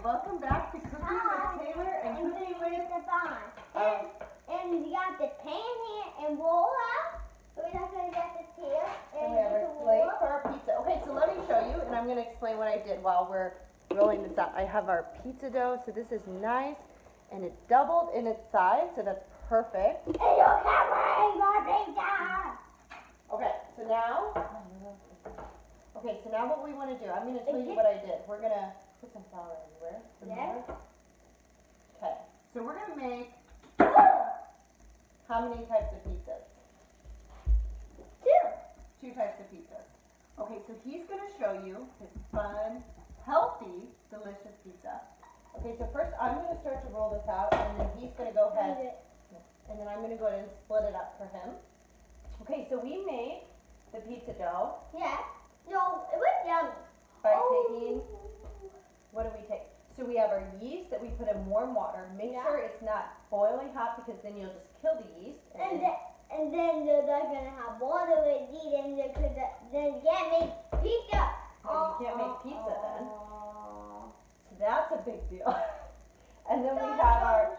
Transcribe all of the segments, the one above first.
welcome back to Cooking with Taylor and Cooking with Stefan. And we got the pan here and roll out. So we're not going to get the tail. And we have our slate for our pizza. Okay, so let me show you, and I'm going to explain what I did while we're rolling this out. I have our pizza dough, so this is nice, and it doubled in its size, so that's perfect. And you can bring my pizza. Okay, so now what we want to do, I'm going to tell you what I did. We're going to put some flour everywhere. Yes. Okay, so we're going to make how many types of pizzas? Two types of pizzas. Okay, so he's going to show you his fun, healthy, delicious pizza. Okay, so first I'm going to start to roll this out, and then he's going to go ahead, and then I'm going to go ahead and split it up for him. Okay, so we made the pizza dough. Yeah. No, it was yummy. By taking, what do we take? So we have our yeast that we put in warm water. Make sure it's not boiling hot, because then you'll just kill the yeast. And then they're not gonna have water with it, and then you can't make pizza. No, you can't make pizza then. So that's a big deal. And then we have our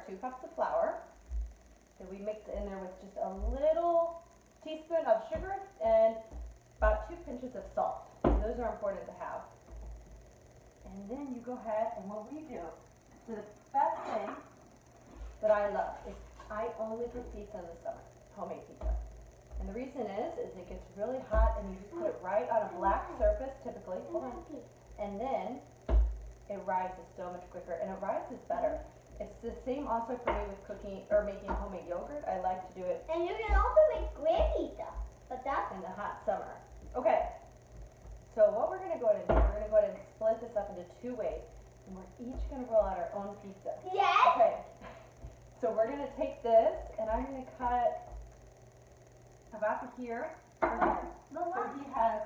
2 cups of flour that we mix in there with just a little teaspoon of sugar and about 2 pinches of salt. And those are important to have. And then you go ahead, and what we do, so the best thing that I love is I only put pizza in the summer, homemade pizza. And the reason is it gets really hot, and you just put it right on a black surface typically. And then it rises so much quicker, and it rises better. It's the same also for me with cooking or making homemade yogurt. I like to do it. And you can also make grilled pizza, but that's in the hot summer. Okay. So what we're going to go ahead and do, we're going to go ahead and split this up into 2 ways, and we're each going to roll out our own pizza. Yes. Okay. So we're going to take this, and I'm going to cut about here. So he has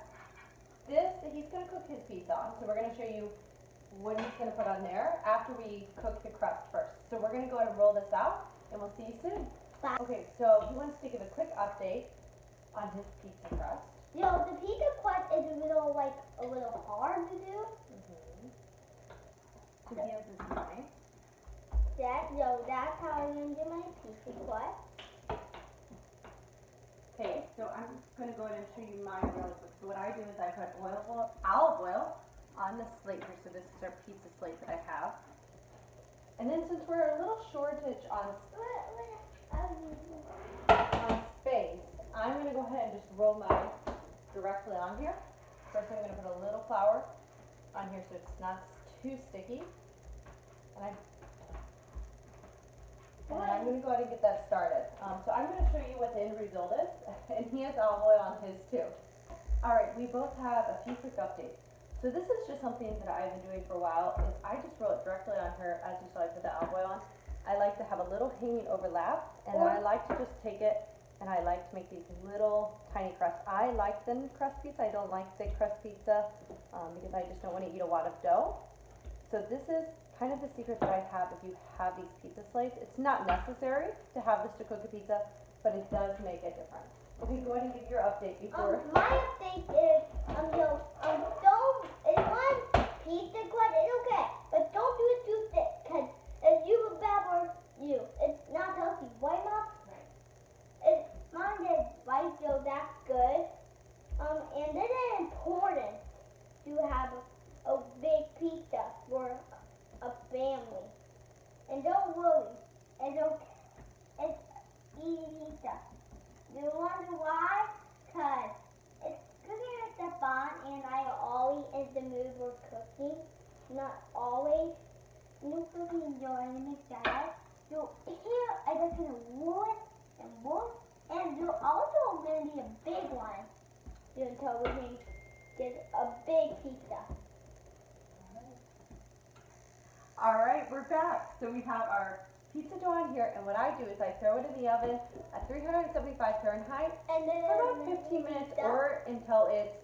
this that he's going to cook his pizza on. So we're going to show you what he's going to put on there after we cook the crust first. So we're going to go ahead and roll this out, and we'll see you soon. Bye. Okay, so he wants to give a quick update on his pizza crust. Yo, the pizza crust is a little hard to do. So he has this knife. That's how I'm gonna do my pizza crust. Okay, so I'm going to go ahead and show you mine really quick. So what I do is I put olive oil on the slate here. So this is our pizza slate that I have. And then since we're a little shortage on space, I'm going to go ahead and just roll mine directly on here. First I'm going to put a little flour on here so it's not too sticky. And I'm going to go ahead and get that started. So I'm going to show you what the end result is. And he has olive oil on his too. Alright, we both have a few quick updates. So this is just something that I've been doing for a while, is I just roll it directly on her, as you saw I put the olive oil on. I like to have a little hanging overlap, and then I like to just take it, and I like to make these little tiny crusts. I like thin crust pizza, I don't like thick crust pizza, because I just don't want to eat a lot of dough. So this is kind of the secret that I have if you have these pizza slates. It's not necessary to have this to cook a pizza, but it does make a difference. Okay, go ahead and give your update before. My update is, if you want pizza crust, it's okay, but don't do it too thick, because if you remember it's not healthy. Why not? Right. Mine is right, so that's good. And this is important to have a big pizza for a family. And don't worry, it's okay. It's easy pizza. Do you wonder why? Because it's Cooking with Stefan, and I always is the mood for cooking. Not always. New cooking enjoying the style. So here I just gonna roll it and roll it. And there's also gonna be a big one. Until we can get a big pizza. Alright, we're back. So we have our pizza dough on here, and what I do is I throw it in the oven at 375 Fahrenheit And then for about 15 minutes or until it's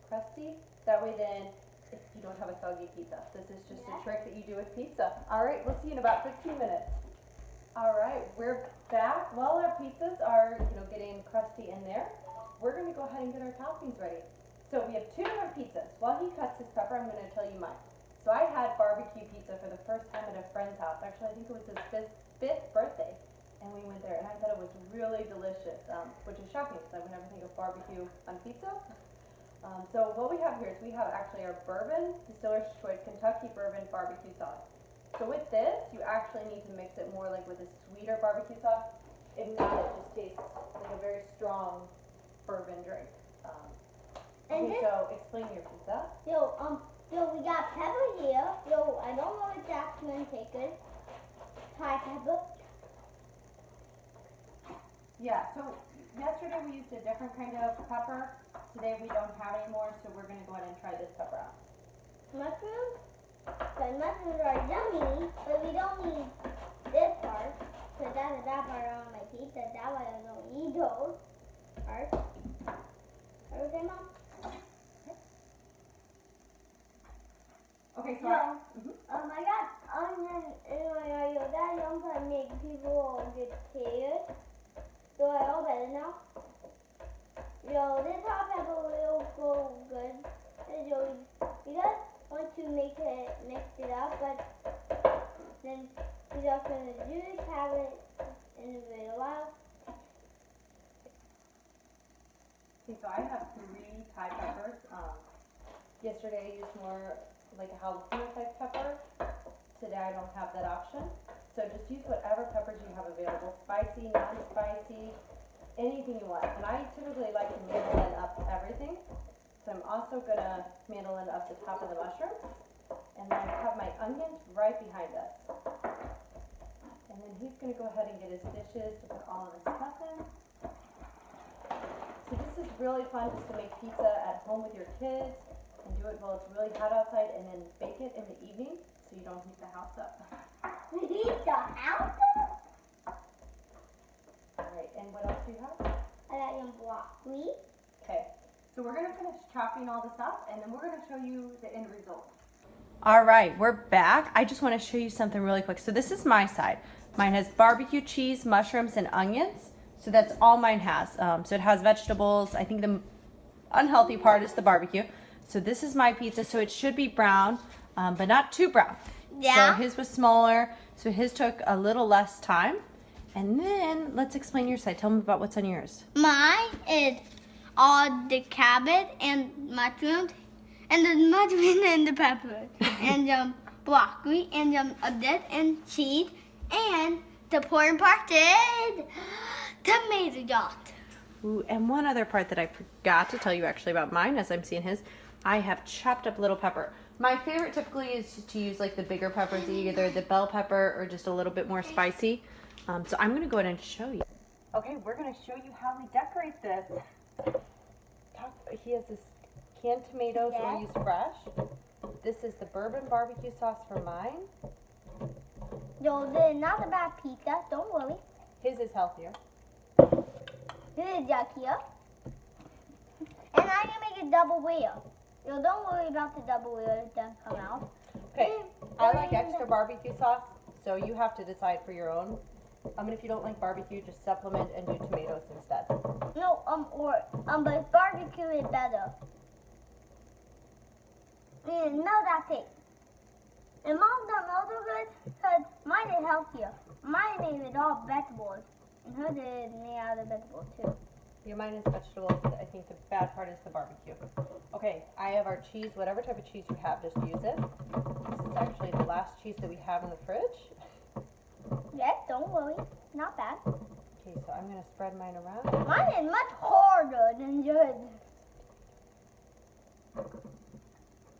crusty. That way then you don't have a soggy pizza. This is just a trick that you do with pizza. Alright, we'll see you in about 15 minutes. Alright, we're back. While our pizzas are getting crusty in there, we're going to go ahead and get our toppings ready. So we have 2 different pizzas. While he cuts his pepper, I'm going to tell you mine. So I had barbecue pizza for the first time at a friend's house. Actually, I think it was his fifth birthday. And we went there, and I thought it was really delicious, which is shocking because I would never think of barbecue on pizza. So what we have here is we have actually our bourbon, Distiller's Choice Kentucky Bourbon Barbecue Sauce. So with this, you actually need to mix it more like with a sweeter barbecue sauce. If not, it just tastes like a very strong bourbon drink. And Okay, this, so explain your pizza. yo, we got pepper here. Yo, I don't know if that's gonna take it. Thai pepper. Yeah, so yesterday we used a different kind of pepper. Today we don't have any more, so we're gonna go ahead and try this pepper out. Mushrooms. The mushrooms are yummy, but we don't need this part. Because that's a bad part on my pizza. That way I don't eat those parts. Okay, Mom? Okay, so Yeah. I got onion in my oil. That sometimes make people get scared. So I know better now. Yo, this hot pepper will go good. Yo, you guys want to mix it up, but then we're just gonna just have it in a little while. Okay, so I have 3 Thai peppers. Yesterday I used more like a jalapeno type pepper. Today I don't have that option. So just use whatever peppers you have available, spicy, non-spicy, anything you want. And I typically like to mandolin up everything. So I'm also gonna mandolin up the top of the mushrooms. And then I have my onions right behind us. And then he's gonna go ahead and get his dishes to put all of his stuff in. So this is really fun just to make pizza at home with your kids and do it while it's really hot outside and then bake it in the evening so you don't heat the house up. We need the house. Alright, and what else do you have? I got some broccoli. Okay, so we're gonna finish chopping all this up and then we're gonna show you the end result. All right, we're back. I just want to show you something really quick. So this is my side. Mine has barbecue cheese, mushrooms, and onions. So that's all mine has. So it has vegetables. I think the unhealthy part is the barbecue. So this is my pizza. So it should be brown, but not too brown. Yeah. So his was smaller. So his took a little less time. And then let's explain your side. Tell me about what's on yours. Mine is all the cabbage and mushrooms, and the mushroom and the pepper, and broccoli, and this and cheese, and the important part is tomato sauce. Ooh, and one other part that I forgot to tell you actually about mine, as I'm seeing his, I have chopped up little pepper. My favorite typically is just to use like the bigger peppers, either the bell pepper or just a little bit more spicy. So I'm gonna go ahead and show you. Okay, we're gonna show you how we decorate this. He has this canned tomatoes or use fresh. This is the bourbon barbecue sauce for mine. Yo, this is not a bad pizza, don't worry. His is healthier. This is yuckier. And I'm gonna make a double wheel. Yo, don't worry about the double wheel, it doesn't come out. Okay, I like extra barbecue sauce, so you have to decide for your own. And if you don't like barbecue, just supplement and do tomatoes instead. No, but barbecue is better. No, that's it. And Mom don't know so good, because mine is healthier. Mine is all vegetables, and hers is made out of vegetables too. Your mine is vegetables. I think the bad part is the barbecue. Okay, I have our cheese. Whatever type of cheese you have, just use it. This is actually the last cheese that we have in the fridge. Yes, don't worry, not bad. Okay, so I'm gonna spread mine around. Mine is much harder than yours.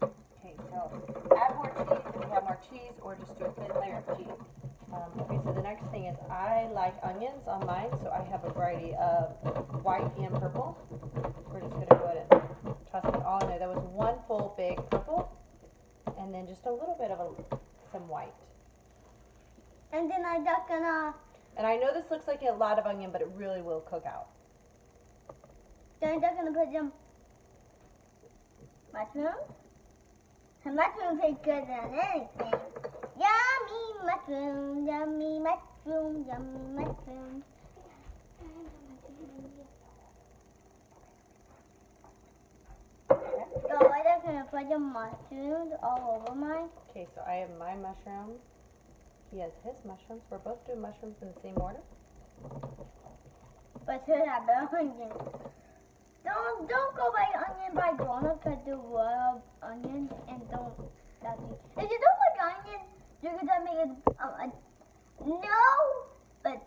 Okay, so add more cheese if you have more cheese, or just do a thin layer of cheese. Okay, so the next thing is I like onions on mine, so I have a variety of white and purple. We're just gonna go ahead and toss it all in there. That was one full big purple, and then just a little bit of some white. And then I'm just gonna, And I know this looks like a lot of onion, but it really will cook out. then I'm just gonna put some mushrooms. And mushrooms taste good than anything. Yummy mushroom, yummy mushroom, yummy mushroom. Okay. So I'm just gonna put the mushrooms all over mine. Okay, so I have my mushrooms. He has his mushrooms. We're both doing mushrooms in the same order. But should have the onion. Don't go by onion by Donna because you love onions and don't. That's it. If you don't like onions, you're gonna make it. No, but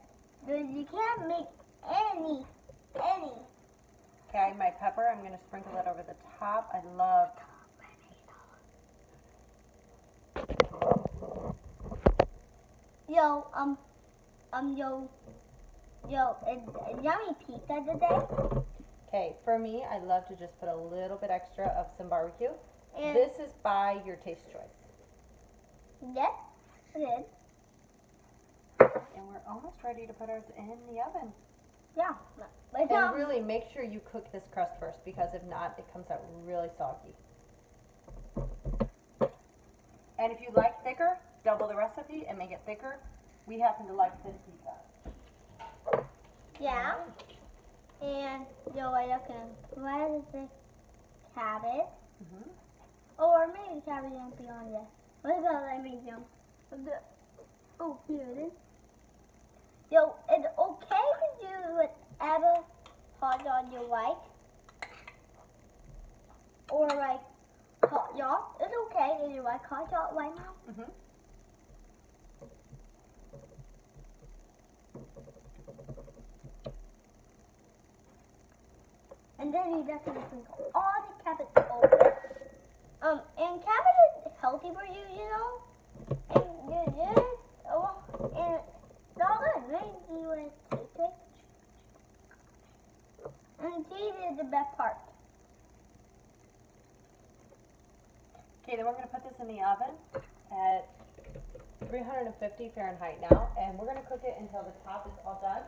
you can't make any. Okay, I have my pepper. I'm gonna sprinkle it over the top. I love. It's yummy pizza today. Okay, for me, I love to just put a little bit extra of some barbecue. And This is by your taste choice. yes, it is. And we're almost ready to put ours in the oven. Yeah. But And really make sure you cook this crust first, because if not, it comes out really soggy. And if you like thicker, double the recipe and make it thicker. We happen to like thin pizza. yeah. And I can let the cabbage. Mm-hmm. Or maybe the cabbage won't be on yet. What about I make them? Oh, here it is. It's okay to do whatever hot dog you like. Or like hot dog. It's okay if you like hot dog right now. Mm-hmm. And then you just gonna sprinkle all the cabbage over. And cabbage is healthy for you, you know. And you just and it's all good. Maybe you want to taste it. And cheese is the best part. Okay, then we're going to put this in the oven at 350 Fahrenheit now, and we're going to cook it until the top is all done.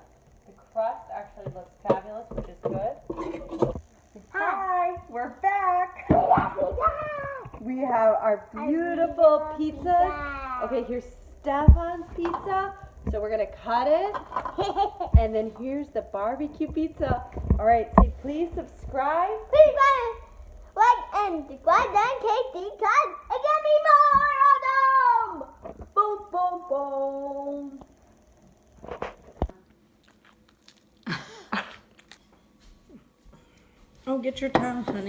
The crust actually looks fabulous, which is good. Hi, we're back. We have our beautiful pizza. Okay, here's Stefan's pizza. So we're going to cut it, and then here's the barbecue pizza. All right, so please subscribe. Please like and subscribe then tasty cut and give me more of them. Boom, boom, boom. Oh, get your towel, honey.